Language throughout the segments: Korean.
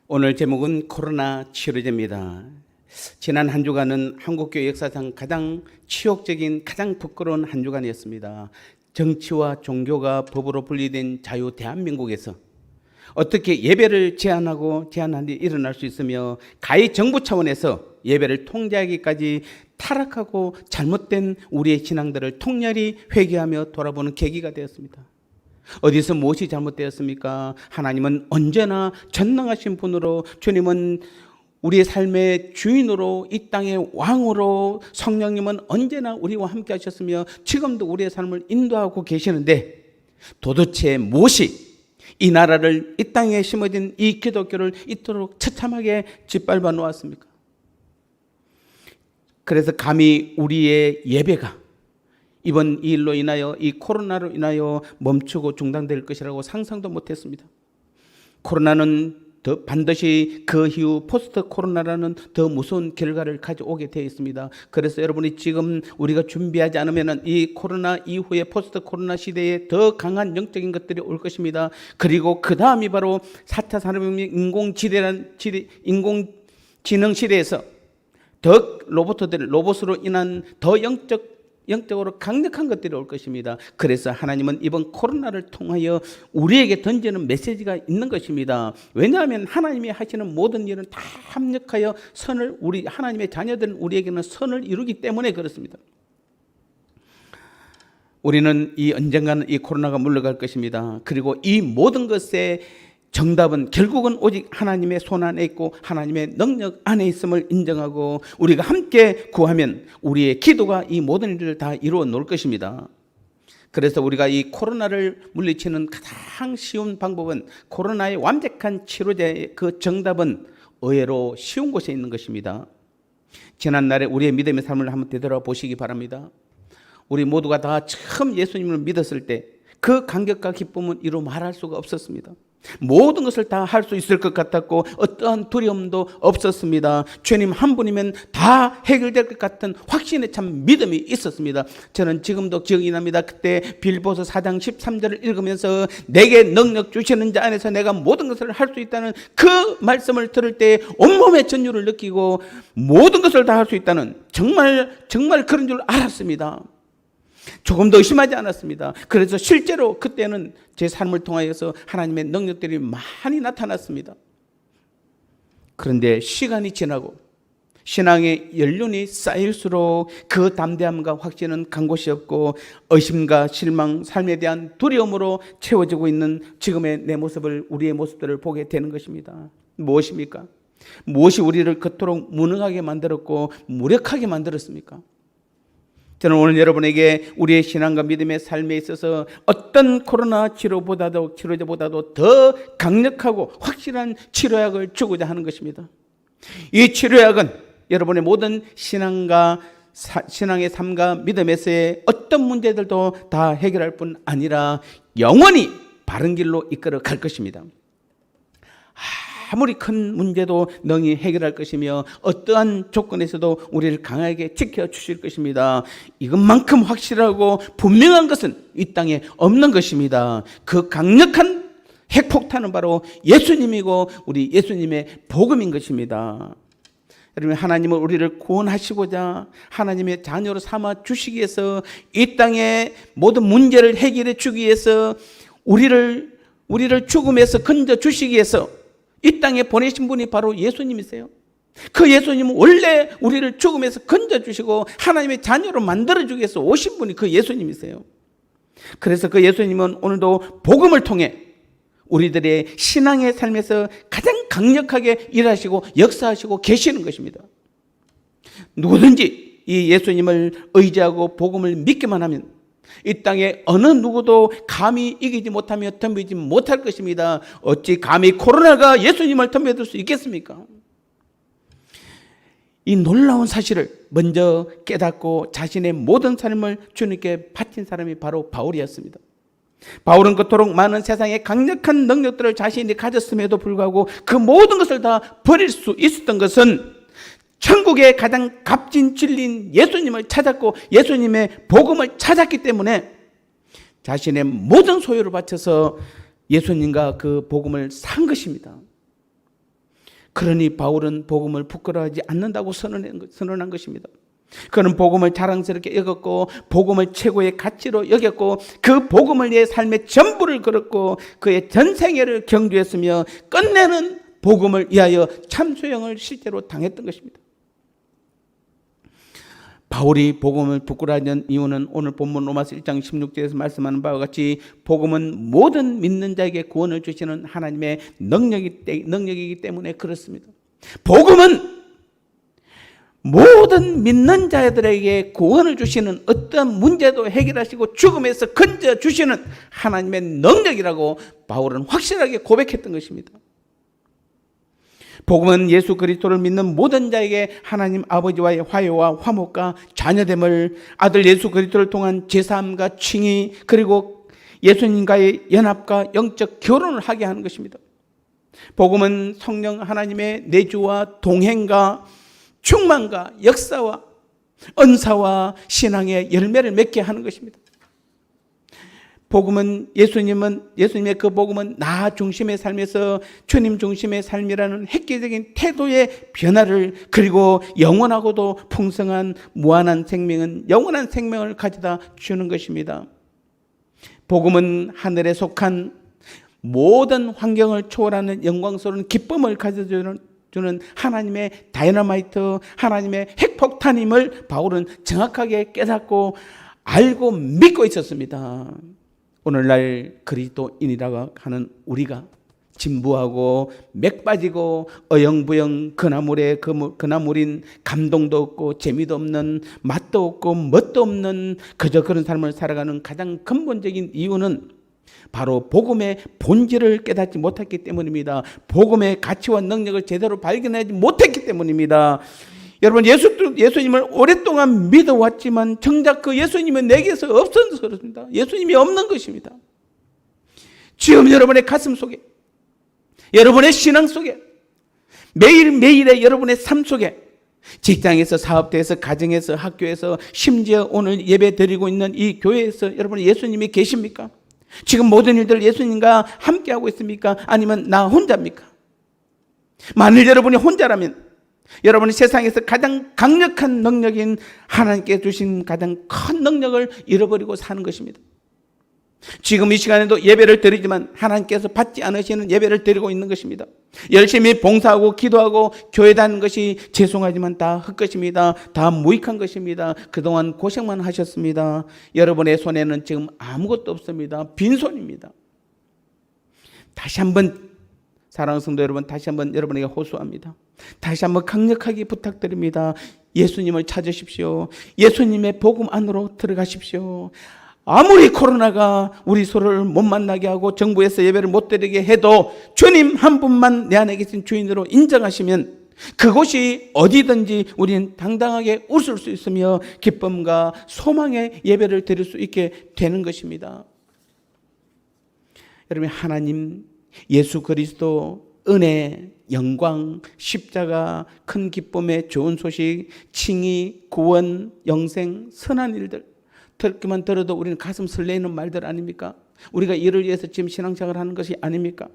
오늘 제목은 코로나 치료제입니다. 지난 한 주간은 한국교회 역사상 가장 치욕적인, 가장 부끄러운 한 주간이었습니다. 정치와 종교가 법으로 분리된 자유 대한민국에서 어떻게 예배를 제한한 일이 일어날 수 있으며 가히 정부 차원에서 예배를 통제하기까지 타락하고 잘못된 우리의 신앙들을 통렬히 회개하며 돌아보는 계기가 되었습니다. 어디서 무엇이 잘못되었습니까? 하나님은 언제나 전능하신 분으로, 주님은 우리의 삶의 주인으로, 이 땅의 왕으로, 성령님은 언제나 우리와 함께 하셨으며 지금도 우리의 삶을 인도하고 계시는데 도대체 무엇이 이 나라를, 이 땅에 심어진 이 기독교를 이토록 처참하게 짓밟아 놓았습니까? 그래서 감히 우리의 예배가 이번 이 일로 인하여, 이 코로나로 인하여 멈추고 중단될 것이라고 상상도 못했습니다. 코로나는 반드시 그 이후 포스트 코로나라는 더 무서운 결과를 가져오게 되어 있습니다. 그래서 여러분이 지금 우리가 준비하지 않으면 이 코로나 이후에 포스트 코로나 시대에 더 강한 영적인 것들이 올 것입니다. 그리고 그 다음이 바로 4차 산업혁명 인공지능 시대에서 더 로봇으로 인한 더 영적으로 강력한 것들이 올 것입니다. 그래서 하나님은 이번 코로나를 통하여 우리에게 던지는 메시지가 있는 것입니다. 왜냐하면 하나님이 하시는 모든 일은 다 합력하여 선을, 우리 하나님의 자녀들은 우리에게는 선을 이루기 때문에 그렇습니다. 우리는 언젠가는 이 코로나가 물러갈 것입니다. 그리고 이 모든 것의 정답은 결국은 오직 하나님의 손 안에 있고 하나님의 능력 안에 있음을 인정하고 우리가 함께 구하면 우리의 기도가 이 모든 일을 다 이루어 놓을 것입니다. 그래서 우리가 이 코로나를 물리치는 가장 쉬운 방법은, 코로나의 완벽한 치료제의 그 정답은 의외로 쉬운 곳에 있는 것입니다. 지난날에 우리의 믿음의 삶을 한번 되돌아보시기 바랍니다. 우리 모두가 다 처음 예수님을 믿었을 때 그 감격과 기쁨은 이루 말할 수가 없었습니다. 모든 것을 다 할 수 있을 것 같았고 어떠한 두려움도 없었습니다. 주님 한 분이면 다 해결될 것 같은 확신에 참 믿음이 있었습니다. 저는 지금도 기억이 납니다. 그때 빌보서 4장 13절을 읽으면서 내게 능력 주시는 자 안에서 내가 모든 것을 할 수 있다는 그 말씀을 들을 때 온몸의 전율을 느끼고 모든 것을 다 할 수 있다는, 정말 그런 줄 알았습니다. 조금도 의심하지 않았습니다. 그래서 실제로 그때는 제 삶을 통하여서 하나님의 능력들이 많이 나타났습니다. 그런데 시간이 지나고 신앙의 연륜이 쌓일수록 그 담대함과 확신은 간 곳이 없고 의심과 실망, 삶에 대한 두려움으로 채워지고 있는 지금의 내 모습을, 우리의 모습들을 보게 되는 것입니다. 무엇입니까? 무엇이 우리를 그토록 무능하게 만들었고 무력하게 만들었습니까? 저는 오늘 여러분에게 우리의 신앙과 믿음의 삶에 있어서 어떤 코로나 치료제보다도 더 강력하고 확실한 치료약을 주고자 하는 것입니다. 이 치료약은 여러분의 모든 신앙의 삶과 믿음에서의 어떤 문제들도 다 해결할 뿐 아니라 영원히 바른 길로 이끌어 갈 것입니다. 아무리 큰 문제도 능히 해결할 것이며 어떠한 조건에서도 우리를 강하게 지켜주실 것입니다. 이것만큼 확실하고 분명한 것은 이 땅에 없는 것입니다. 그 강력한 핵폭탄은 바로 예수님이고 우리 예수님의 복음인 것입니다. 여러분, 하나님은 우리를 구원하시고자 하나님의 자녀로 삼아 주시기 위해서, 이 땅의 모든 문제를 해결해 주기 위해서, 우리를 죽음에서 건져 주시기 위해서 이 땅에 보내신 분이 바로 예수님이세요. 그 예수님은 원래 우리를 죽음에서 건져주시고 하나님의 자녀로 만들어주기 위해서 오신 분이 그 예수님이세요. 그래서 그 예수님은 오늘도 복음을 통해 우리들의 신앙의 삶에서 가장 강력하게 일하시고 역사하시고 계시는 것입니다. 누구든지 이 예수님을 의지하고 복음을 믿기만 하면 이 땅에 어느 누구도 감히 이기지 못하며 덤비지 못할 것입니다. 어찌 감히 코로나가 예수님을 덤벼들 수 있겠습니까? 이 놀라운 사실을 먼저 깨닫고 자신의 모든 삶을 주님께 바친 사람이 바로 바울이었습니다. 바울은 그토록 많은 세상의 강력한 능력들을 자신이 가졌음에도 불구하고 그 모든 것을 다 버릴 수 있었던 것은 천국의 가장 값진 진리인 예수님을 찾았고 예수님의 복음을 찾았기 때문에 자신의 모든 소유를 바쳐서 예수님과 그 복음을 산 것입니다. 그러니 바울은 복음을 부끄러워하지 않는다고 선언한 것입니다. 그는 복음을 자랑스럽게 여겼고 복음을 최고의 가치로 여겼고 그 복음을 위해 삶의 전부를 걸었고 그의 전생애를 경주했으며 끝내는 복음을 위하여 참소형을 실제로 당했던 것입니다. 바울이 복음을 부끄러워하는 이유는 오늘 본문 로마서 1장 16절에서 말씀하는 바와 같이 복음은 모든 믿는 자에게 구원을 주시는 하나님의 능력이기 때문에 그렇습니다. 복음은 모든 믿는 자들에게 구원을 주시는 어떤 문제도 해결하시고 죽음에서 건져주시는 하나님의 능력이라고 바울은 확실하게 고백했던 것입니다. 복음은 예수 그리스도를 믿는 모든 자에게 하나님 아버지와의 화해와 화목과 자녀됨을, 아들 예수 그리스도를 통한 제사함과 칭의, 그리고 예수님과의 연합과 영적 결혼을 하게 하는 것입니다. 복음은 성령 하나님의 내주와 동행과 충만과 역사와 은사와 신앙의 열매를 맺게 하는 것입니다. 복음은 예수님의 그 복음은 나 중심의 삶에서 주님 중심의 삶이라는 획기적인 태도의 변화를, 그리고 영원하고도 풍성한 무한한 생명은 영원한 생명을 가져다 주는 것입니다. 복음은 하늘에 속한 모든 환경을 초월하는 영광스러운 기쁨을 가져주는 하나님의 다이너마이트, 하나님의 핵폭탄임을 바울은 정확하게 깨닫고 알고 믿고 있었습니다. 오늘날 그리스도인이라고 하는 우리가 진부하고 맥 빠지고 어영부영 그나물인 감동도 없고 재미도 없는 맛도 없고 멋도 없는 그저 그런 삶을 살아가는 가장 근본적인 이유는 바로 복음의 본질을 깨닫지 못했기 때문입니다. 복음의 가치와 능력을 제대로 발견하지 못했기 때문입니다. 여러분, 예수님을 오랫동안 믿어왔지만 정작 그 예수님은 내게서 없어서 그렇습니다. 예수님이 없는 것입니다. 지금 여러분의 가슴 속에, 여러분의 신앙 속에, 매일매일의 여러분의 삶 속에, 직장에서, 사업대에서, 가정에서, 학교에서, 심지어 오늘 예배 드리고 있는 이 교회에서 여러분 예수님이 계십니까? 지금 모든 일들 예수님과 함께하고 있습니까? 아니면 나 혼자입니까? 만일 여러분이 혼자라면 여러분이 세상에서 가장 강력한 능력인 하나님께 주신 가장 큰 능력을 잃어버리고 사는 것입니다. 지금 이 시간에도 예배를 드리지만 하나님께서 받지 않으시는 예배를 드리고 있는 것입니다. 열심히 봉사하고 기도하고 교회 다니는 것이 죄송하지만 다 헛것입니다. 다 무익한 것입니다. 그동안 고생만 하셨습니다. 여러분의 손에는 지금 아무것도 없습니다. 빈손입니다. 다시 한번 사랑하는 성도 여러분, 다시 한번 여러분에게 호소합니다. 다시 한번 강력하게 부탁드립니다. 예수님을 찾으십시오. 예수님의 복음 안으로 들어가십시오. 아무리 코로나가 우리 서로를 못 만나게 하고 정부에서 예배를 못 드리게 해도 주님 한 분만 내 안에 계신 주인으로 인정하시면 그곳이 어디든지 우리는 당당하게 웃을 수 있으며 기쁨과 소망의 예배를 드릴 수 있게 되는 것입니다. 여러분, 하나님, 예수 그리스도, 은혜, 영광, 십자가, 큰 기쁨의 좋은 소식, 칭의, 구원, 영생, 선한 일들, 듣기만 들어도 우리는 가슴 설레이는 말들 아닙니까? 우리가 이를 위해서 지금 신앙생활을 하는 것이 아닙니까?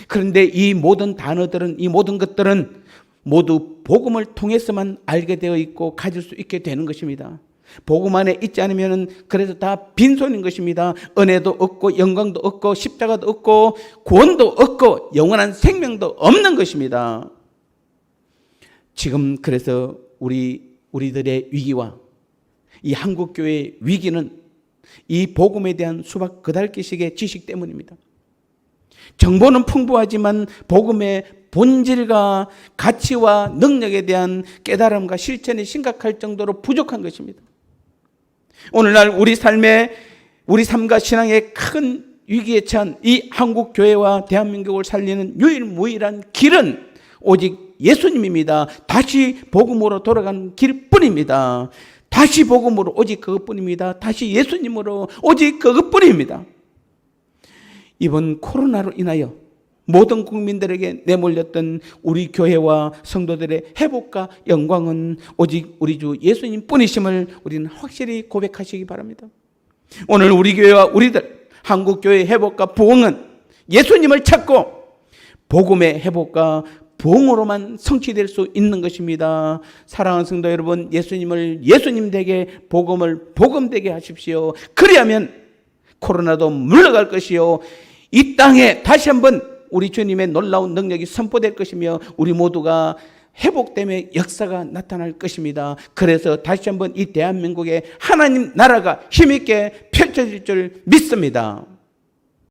그런데 이 모든 단어들은, 이 모든 것들은 모두 복음을 통해서만 알게 되어 있고 가질 수 있게 되는 것입니다. 복음 안에 있지 않으면 그래서 다 빈손인 것입니다. 은혜도 없고 영광도 없고 십자가도 없고 구원도 없고 영원한 생명도 없는 것입니다. 지금 그래서 우리들의 위기와 이 한국교회의 위기는 이 복음에 대한 수박 그달기식의 지식 때문입니다. 정보는 풍부하지만 복음의 본질과 가치와 능력에 대한 깨달음과 실천이 심각할 정도로 부족한 것입니다. 오늘날 우리 삶과 신앙의 큰 위기에 처한 이 한국교회와 대한민국을 살리는 유일무이한 길은 오직 예수님입니다. 다시 복음으로 돌아가는 길뿐입니다. 다시 복음으로 오직 그것뿐입니다. 다시 예수님으로 오직 그것뿐입니다. 이번 코로나로 인하여 모든 국민들에게 내몰렸던 우리 교회와 성도들의 회복과 영광은 오직 우리 주 예수님 뿐이심을 우리는 확실히 고백하시기 바랍니다. 오늘 우리 교회와 우리들 한국교회의 회복과 부흥은 예수님을 찾고 복음의 회복과 부흥으로만 성취될 수 있는 것입니다. 사랑하는 성도 여러분, 예수님을 예수님 되게 복음을 복음되게 하십시오. 그리하면 코로나도 물러갈 것이요, 이 땅에 다시 한번 우리 주님의 놀라운 능력이 선포될 것이며 우리 모두가 회복됨의 역사가 나타날 것입니다. 그래서 다시 한번 이 대한민국의 하나님 나라가 힘있게 펼쳐질 줄 믿습니다.